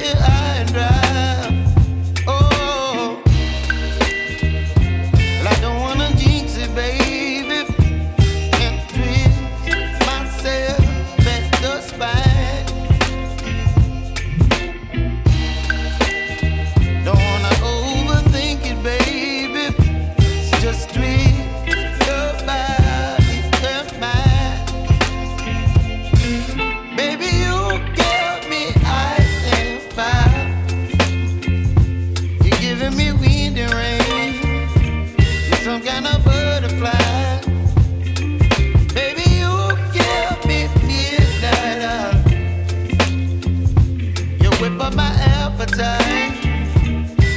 here high and dry. Oh, well, I don't wanna jinx it, baby, and twist myself at the spine. Don't wanna overthink it, baby. It's just twist your body and mine. Baby, you give me ice and fire. You're giving me wind and rain. You're some kind of butterfly. Baby, you give me midnight. You whip up my appetite.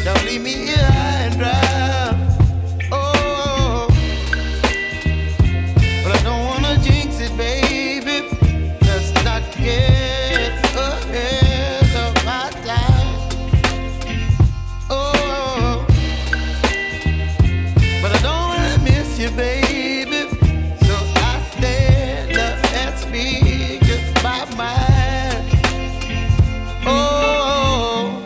Don't leave me here high and dry. Oh, but I don't wanna jinx it, baby. Let's not get ahead of my time. Oh, but I don't wanna miss you, baby. So I stand up and speak just my mind. Oh.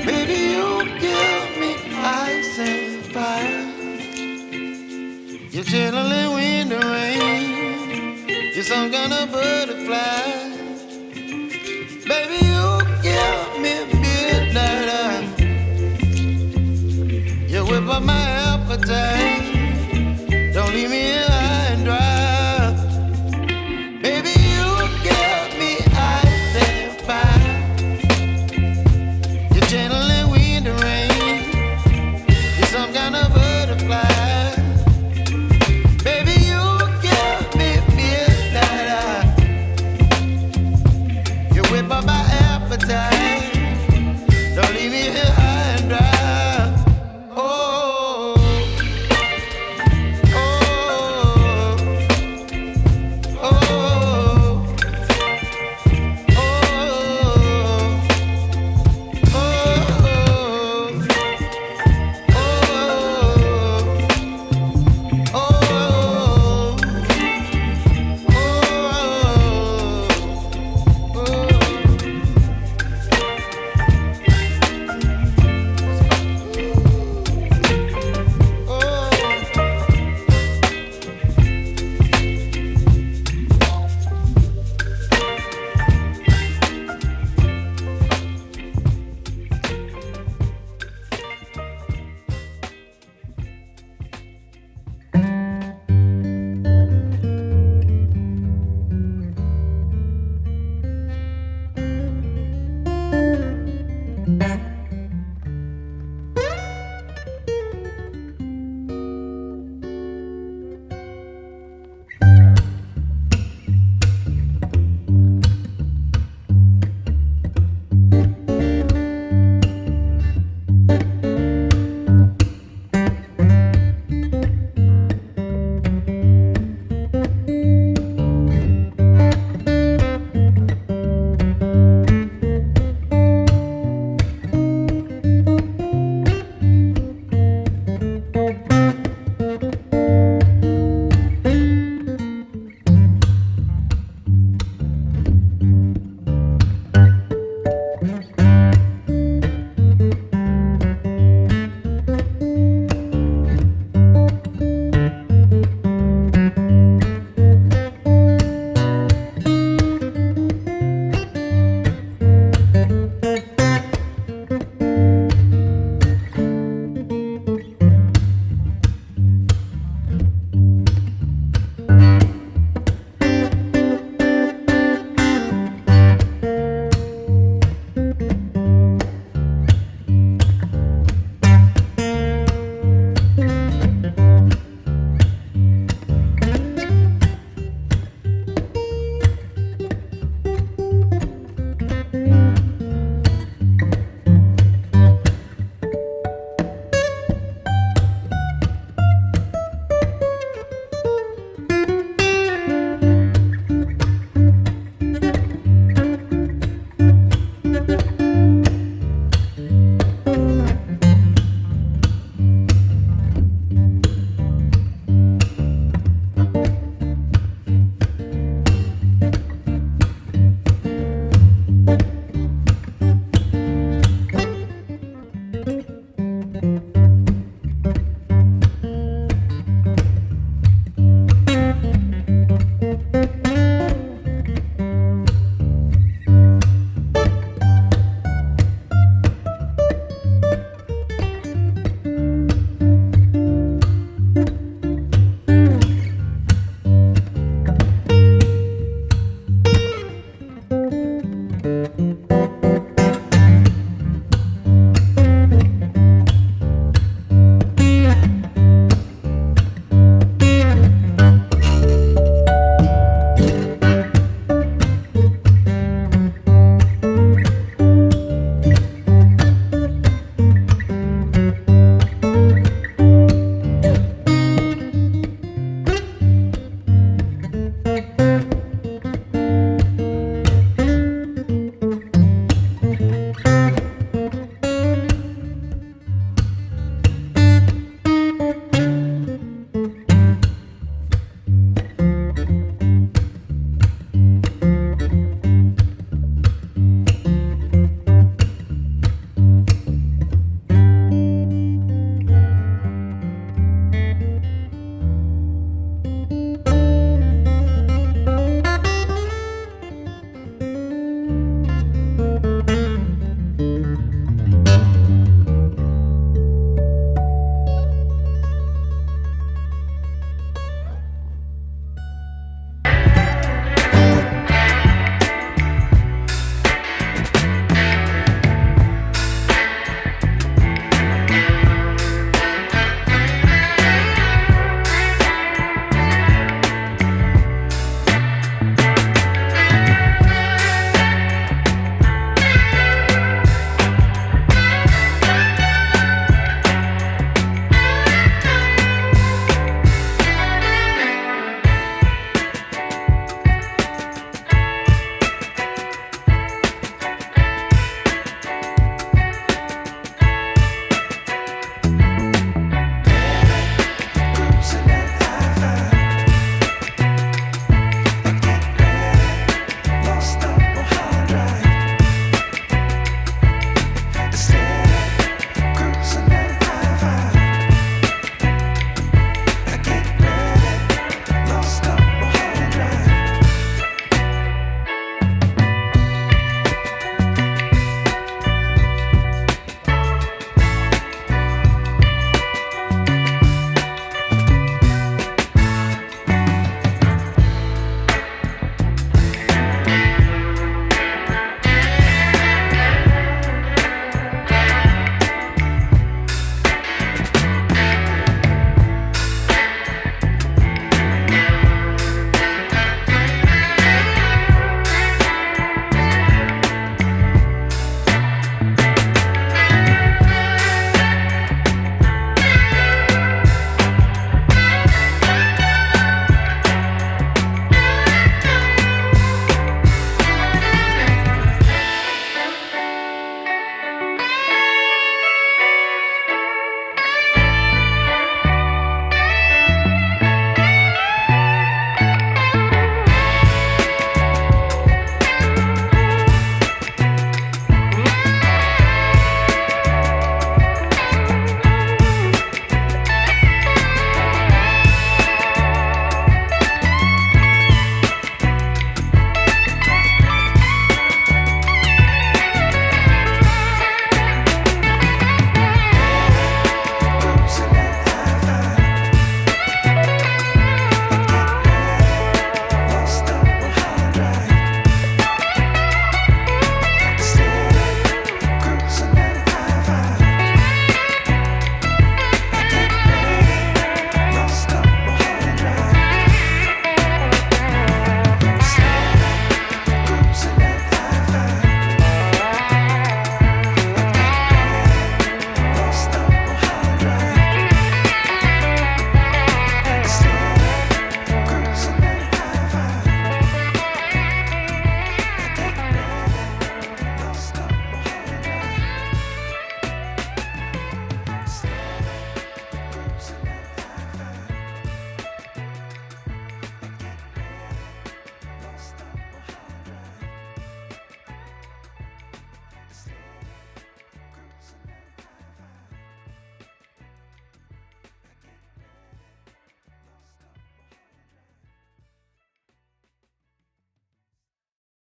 Baby, you give me ice and fire. You're chilling wind and rain. You're some kind of butterfly. Baby, you give me midnight. You whip up my appetite.